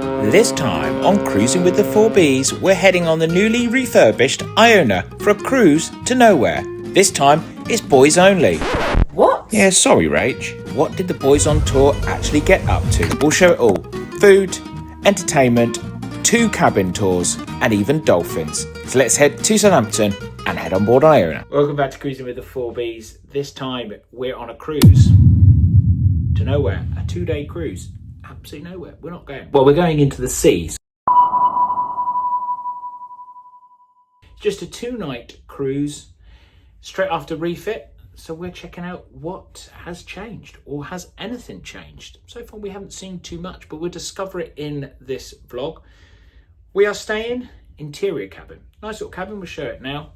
This time on Cruising with the 4Bs, we're heading on the newly refurbished Iona for a cruise to nowhere. This time it's boys only. What? Yeah, sorry Rach. What did the boys on tour actually get up to? We'll show it all. Food, entertainment, 2 cabin tours and even dolphins. So let's head to Southampton and head on board Iona. Welcome back to Cruising with the 4Bs. This time we're on a cruise to nowhere, a 2-day cruise. Absolutely nowhere. We're not going. Well, we're going into the seas. Just a 2-night cruise straight after Refit. So we're checking out what has changed, or has anything changed. So far we haven't seen too much, but we'll discover it in this vlog. We are staying interior cabin. Nice little cabin, we'll show it now.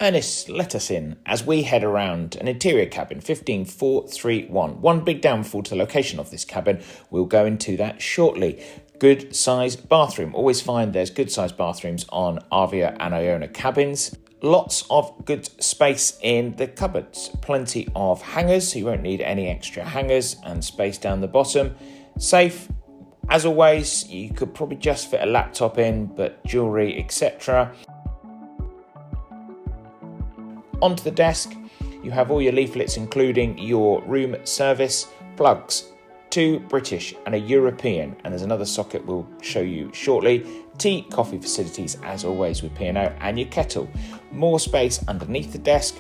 Ernest, let us in as we head around an interior cabin, 15431. One big downfall to the location of this cabin. We'll go into that shortly. Good size bathroom. Always find there's good size bathrooms on Avia and Iona cabins. Lots of good space in the cupboards. Plenty of hangers, so you won't need any extra hangers, and space down the bottom. Safe. As always, you could probably just fit a laptop in, but jewellery, etc. Onto the desk, you have all your leaflets, including your room service, plugs, 2 British and a European, and there's another socket we'll show you shortly. Tea, coffee facilities, as always with P&O, and your kettle. More space underneath the desk.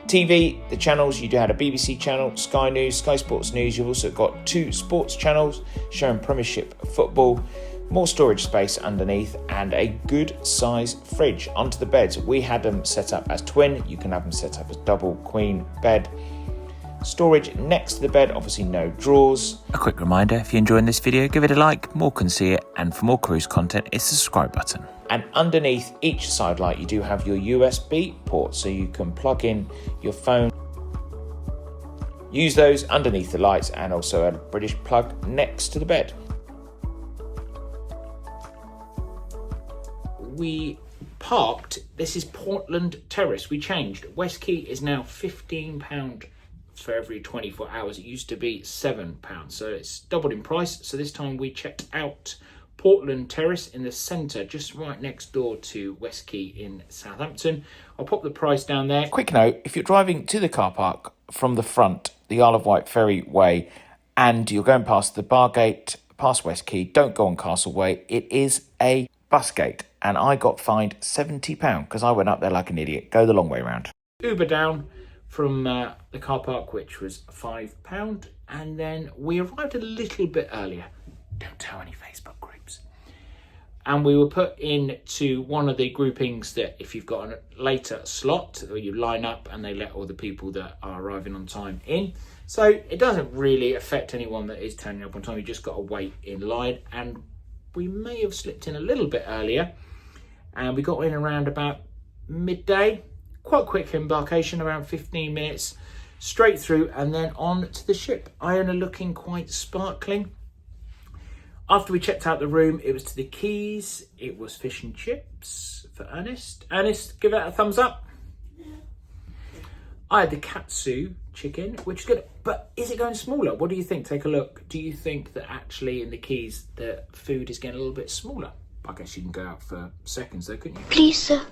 TV, the channels, you do have a BBC channel, Sky News, Sky Sports News. You've also got 2 sports channels showing Premiership football. More storage space underneath and a good size fridge. Onto the beds, we had them set up as twin. You can have them set up as double queen bed. Storage next to the bed, obviously no drawers. A quick reminder, if you're enjoying this video, give it a like, more can see it, and for more cruise content, it's the subscribe button. And underneath each side light, you do have your USB port, so you can plug in your phone. Use those underneath the lights, and also a British plug next to the bed. We parked, this is Portland Terrace, we changed. West Quay is now £15 for every 24 hours. It used to be £7, so it's doubled in price. So this time we checked out Portland Terrace in the centre, just right next door to West Quay in Southampton. I'll pop the price down there. Quick note, if you're driving to the car park from the front, the Isle of Wight Ferry Way, and you're going past the bar gate, past West Quay, don't go on Castle Way. It is a bus gate, and I got fined £70 because I went up there like an idiot. Go the long way round. Uber down from the car park, which was £5, and then we arrived a little bit earlier. Don't tell any Facebook groups. And we were put into one of the groupings that if you've got a later slot, or you line up and they let all the people that are arriving on time in. So it doesn't really affect anyone that is turning up on time. You just got to wait in line, and we may have slipped in a little bit earlier, and we got in around about midday. Quite quick embarkation, around 15 minutes, straight through, and then on to the ship. Iona looking quite sparkling. After we checked out the room, it was to the quays. It was fish and chips for Ernest. Ernest, give that a thumbs up. I had the katsu chicken, which is good, but is it going smaller? What do you think? Take a look. Do you think that actually in the quays the food is getting a little bit smaller? I guess you can go out for seconds though, couldn't you? Please, sir.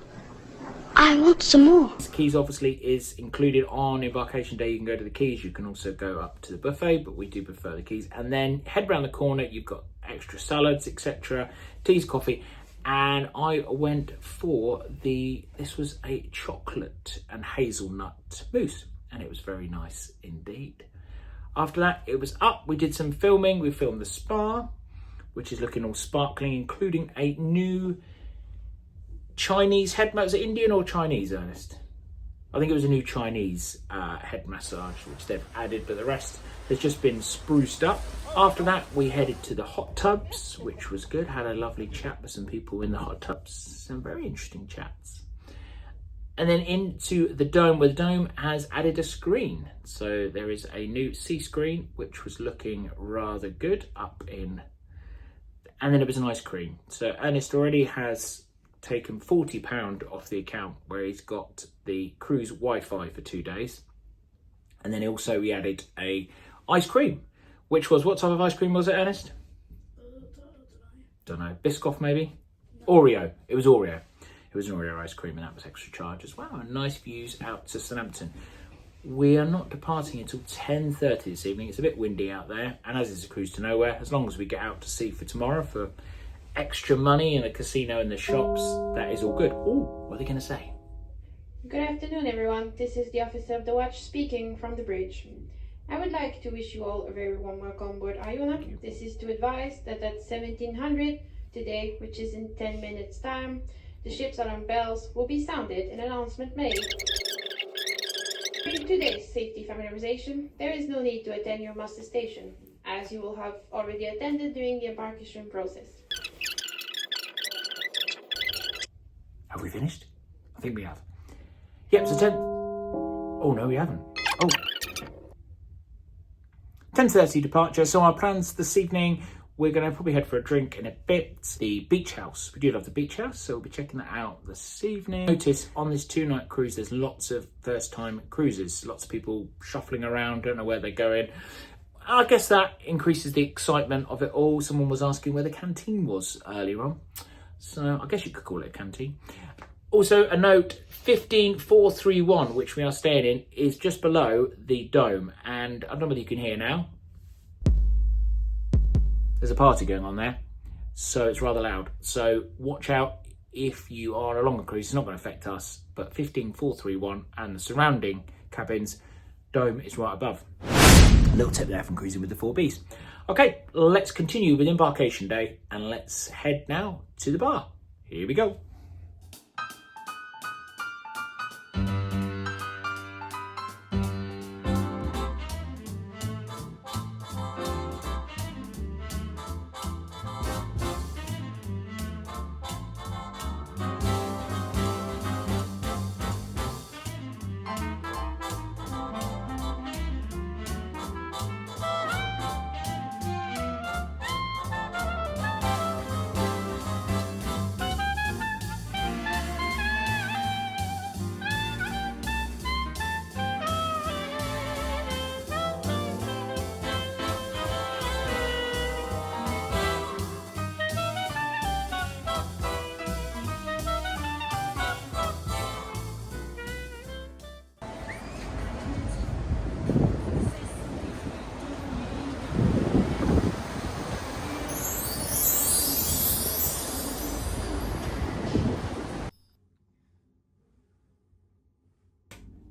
I want some more. The quays obviously is included on embarkation day. You can go to the quays. You can also go up to the buffet, but we do prefer the quays. And then head round the corner. You've got extra salads, etc. Teas, coffee. And I went for this was a chocolate and hazelnut mousse, and it was very nice indeed. After that, it was up. We did some filming. We filmed the spa, which is looking all sparkling, including a new Chinese head massage. Was it Indian or Chinese, Ernest? I think it was a new Chinese head massage, which they've added, but the rest has just been spruced up. After that, we headed to the hot tubs, which was good. Had a lovely chat with some people in the hot tubs. Some very interesting chats. And then into the dome, where the dome has added a screen. So there is a new sea screen, which was looking rather good up in. And then it was an ice cream. So Ernest already has taken £40 off the account, where he's got the cruise Wi-Fi for 2 days. And then also we added a ice cream, which was, what type of ice cream was it, Ernest? don't know, Biscoff maybe? Oreo. It was Oreo. It was an Oreo ice cream, and that was extra charge as well. And nice views out to Southampton. We are not departing until 10:30 this evening. It's a bit windy out there, and as it's a cruise to nowhere, as long as we get out to sea for tomorrow for extra money in a casino and the shops, that is all good. Oh, what are they going to say? Good afternoon, everyone. This is the officer of the watch speaking from the bridge. I would like to wish you all a very warm welcome on board Iona. This is to advise that at 1700 today, which is in 10 minutes time, the ship's alarm bells will be sounded and an announcement made. During today's safety familiarization, there is no need to attend your muster station, as you will have already attended during the embarkation process. Have we finished? I think we have. Yep, so 10... Oh, no, we haven't. Oh. 10:30 departure. So our plans this evening, we're going to probably head for a drink in a bit. The Beach House. We do love the Beach House, so we'll be checking that out this evening. Notice on this 2-night cruise, there's lots of first-time cruises. Lots of people shuffling around, don't know where they're going. I guess that increases the excitement of it all. Someone was asking where the canteen was earlier on. So I guess you could call it a canteen. Also, a note, 15431, which we are staying in, is just below the dome. And I don't know whether you can hear now. There's a party going on there, so it's rather loud. So watch out if you are along a cruise. It's not going to affect us, but 15431 and the surrounding cabins, dome is right above. A little tip there from cruising with the 4Bs. Okay, let's continue with embarkation day and let's head now to the bar. Here we go.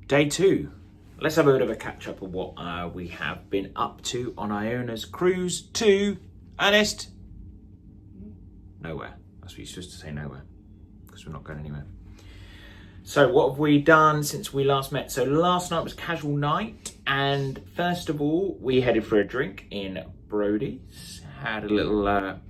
Day 2. Let's have a bit of a catch up of what we have been up to on Iona's cruise to Ernest. Nowhere. That's what you're supposed to say, nowhere, because we're not going anywhere. So what have we done since we last met? So last night was casual night, and first of all we headed for a drink in Brody's. Had a little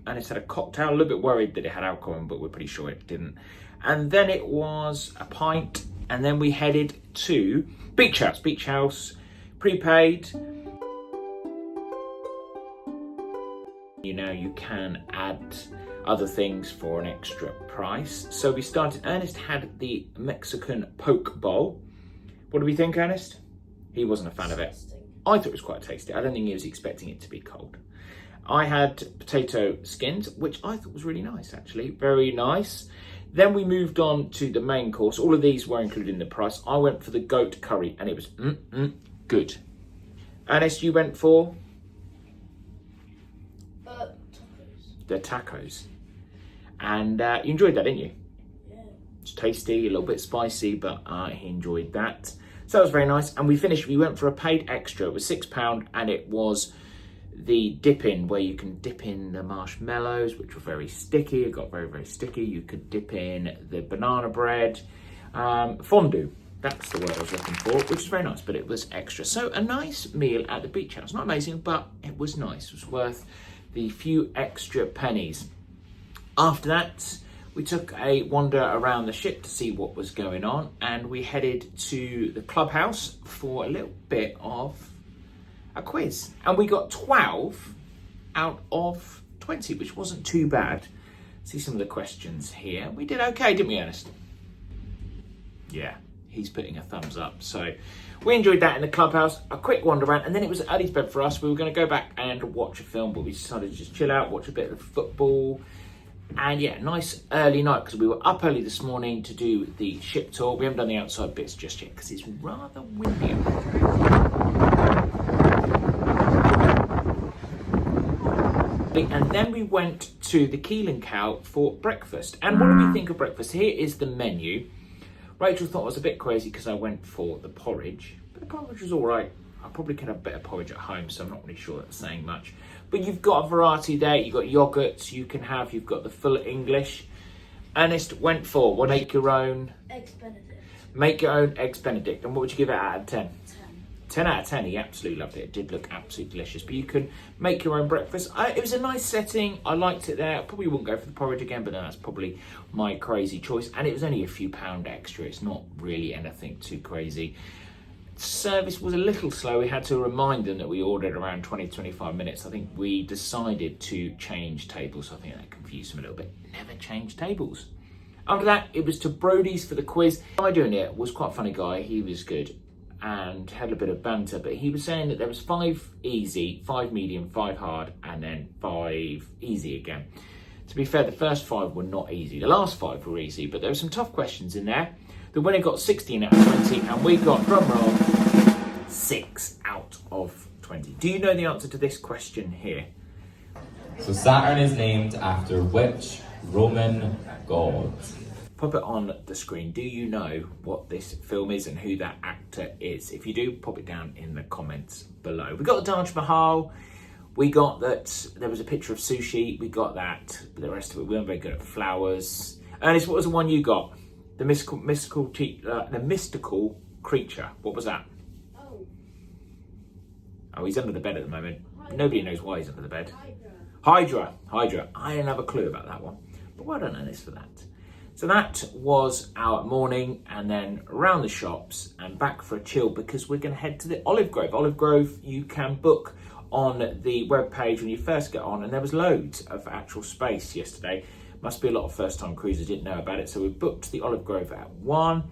Ernest had a cocktail. A little bit worried that it had alcohol in, but we're pretty sure it didn't. And then it was a pint. And then we headed to Beach House. Beach House, prepaid. You know, you can add other things for an extra price. So we started, Ernest had the Mexican poke bowl. What do we think, Ernest? He wasn't a fan of it. I thought it was quite tasty. I don't think he was expecting it to be cold. I had potato skins, which I thought was really nice, actually. Very nice. Then we moved on to the main course. All of these were included in the price. I went for the goat curry and it was good. Ernest, you went for? Tacos. The tacos. And you enjoyed that, didn't you? Yeah. It's tasty, a little bit spicy, but he enjoyed that. So that was very nice. And we finished, we went for a paid extra. It was £6 and it was the dip in, where you can dip in the marshmallows, which were very sticky. It got very, very sticky. You could dip in the banana bread, fondue. That's the word I was looking for, which is very nice, but it was extra. So a nice meal at the Beach House. Not amazing, but it was nice. It was worth the few extra pennies. After that, we took a wander around the ship to see what was going on, and we headed to the clubhouse for a little bit of a quiz, and we got 12 out of 20, which wasn't too bad. See some of the questions here. We did okay, didn't we, Ernest? Yeah, he's putting a thumbs up. So we enjoyed that in the clubhouse, a quick wander around, and then it was early to bed for us. We were going to go back and watch a film, but we decided to just chill out, watch a bit of football. And yeah, nice early night because we were up early this morning to do the ship tour. We haven't done the outside bits just yet because it's rather windy. And then we went to the Keel and Cow for breakfast. And what do we think of breakfast? Here is the menu. Rachel thought it was a bit crazy because I went for the porridge, but the porridge was all right. I probably could have better porridge at home, so I'm not really sure that's saying much. But you've got a variety there. You've got yogurts you can have. You've got the full English. Ernest went for what? Make your own Eggs Benedict. Make your own eggs Benedict. And what would you give it out of 10? 10 out of 10. He absolutely loved it. It did look absolutely delicious. But you can make your own breakfast. It was a nice setting. I liked it there. I probably wouldn't go for the porridge again, but then that's probably my crazy choice. And it was only a few pound extra. It's not really anything too crazy. Service was a little slow. We had to remind them that we ordered around 20-25 minutes. I think we decided to change tables. I think that confused them a little bit. Never change tables. After that, it was to Brody's for the quiz. The guy doing it was quite a funny guy. He was good and had a bit of banter, but he was saying that there was 5 easy, 5 medium, 5 hard, and then 5 easy again. To be fair, the first 5 were not easy. The last 5 were easy, but there were some tough questions in there. The winner got 16 out of 20, and we got, drum roll, 6 out of 20. Do you know the answer to this question here? So Saturn is named after which Roman god? Pop it on the screen. Do you know what this film is and who that actor is? If you do, pop it down in the comments below. We got the Taj Mahal. We got that there was a picture of sushi. We got that, but the rest of it, we weren't very good at flowers. Ernest, what was the one you got? The mystical creature. What was that? Oh, he's under the bed at the moment. Nobody knows why he's under the bed. Hydra. I didn't have a clue about that one. But well done, Ernest, for that. So that was our morning, and then around the shops and back for a chill because we're going to head to the Olive Grove. Olive Grove, you can book on the webpage when you first get on, and there was loads of actual space yesterday. Must be a lot of first-time cruisers didn't know about it, so we booked the Olive Grove at 1,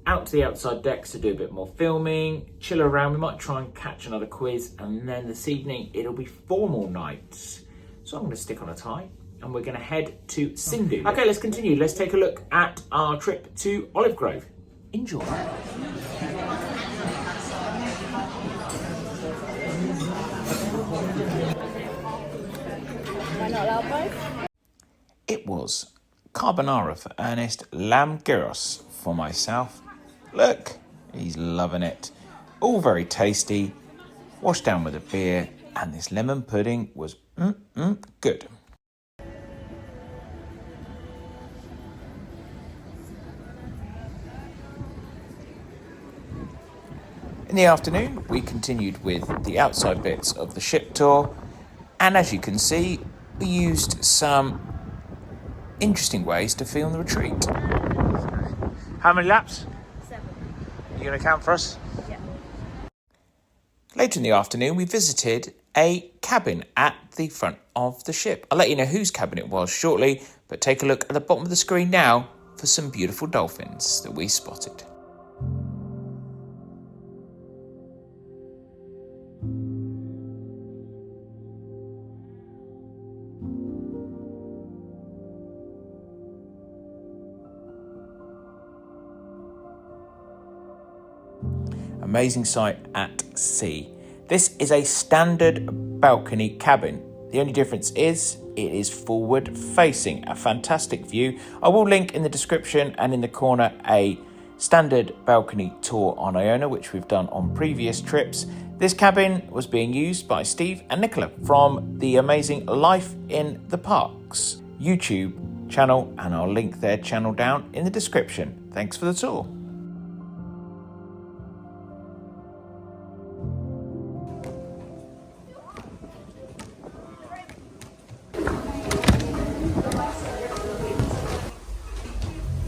out to the outside decks to do a bit more filming, chill around. We might try and catch another quiz, and then this evening it'll be formal nights. So I'm going to stick on a tie, and we're going to head to Sindhu. Okay, let's continue. Let's take a look at our trip to Olive Grove. Enjoy. It was carbonara for Ernest, lamb gyros for myself. Look, he's loving it. All very tasty, washed down with a beer, and this lemon pudding was good. In the afternoon, we continued with the outside bits of the ship tour, and as you can see, we used some interesting ways to film the retreat. How many laps? 7. You going to count for us? Yeah. Later in the afternoon, we visited a cabin at the front of the ship. I'll let you know whose cabin it was shortly, but take a look at the bottom of the screen now for some beautiful dolphins that we spotted. Amazing sight at sea. This is a standard balcony cabin. The only difference is it is forward facing, a fantastic view. I will link in the description and in the corner a standard balcony tour on Iona, which we've done on previous trips. This cabin was being used by Steve and Nicola from the amazing Life in the Parks YouTube channel, and I'll link their channel down in the description. Thanks for the tour.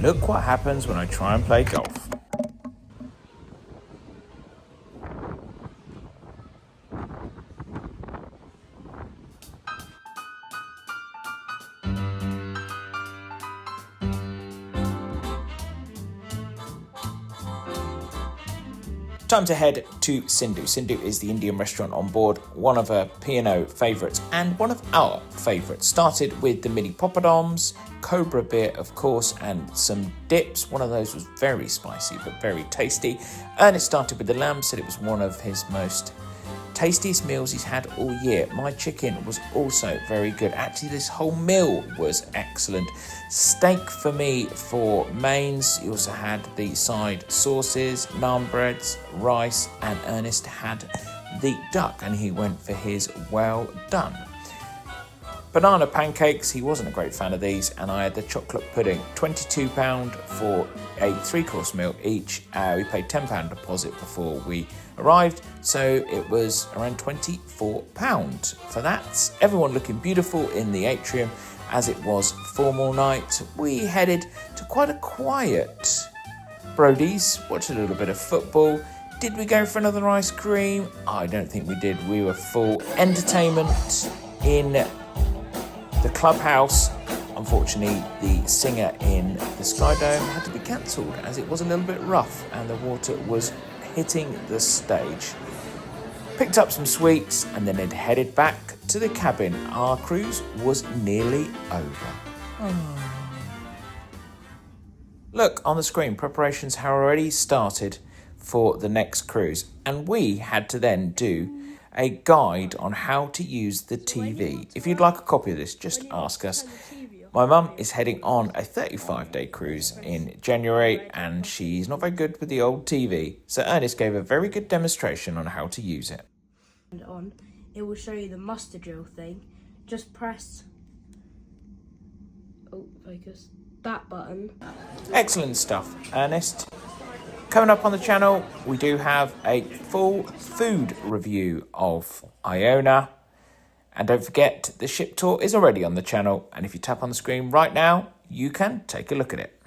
Look what happens when I try and play golf. Time to head to Sindhu. Sindhu is the Indian restaurant on board, one of our P&O favourites and one of our favourites. Started with the mini poppadoms, Cobra beer of course, and some dips. One of those was very spicy but very tasty. Ernest started with the lamb, said it was one of his most tastiest meals he's had all year. My chicken was also very good. Actually, this whole meal was excellent. Steak for me for mains. He also had the side sauces, naan breads, rice, and Ernest had the duck, and he went for his well done. Banana pancakes, he wasn't a great fan of these, and I had the chocolate pudding. £22 for a 3-course meal each. We paid £10 deposit before we arrived, so it was around £24 for that. Everyone looking beautiful in the atrium as it was formal night. We headed to quite a quiet Brody's, watched a little bit of football. Did we go for another ice cream? I don't think we did. We were full. Entertainment in the clubhouse. Unfortunately, the singer in the Sky Dome had to be cancelled as it was a little bit rough and the water was hitting the stage. Picked up some sweets and then it headed back to the cabin. Our cruise was nearly over. Look on the screen, preparations have already started for the next cruise, and we had to then do a guide on how to use the TV. If you'd like a copy of this, just ask us. My mum is heading on a 35-day cruise in January, and she's not very good with the old TV, so Ernest gave a very good demonstration on how to use it. On, it will show you the muster drill thing. Just press, focus, that button. Excellent stuff, Ernest. Coming up on the channel, we do have a full food review of Iona. And don't forget, the ship tour is already on the channel. And if you tap on the screen right now, you can take a look at it.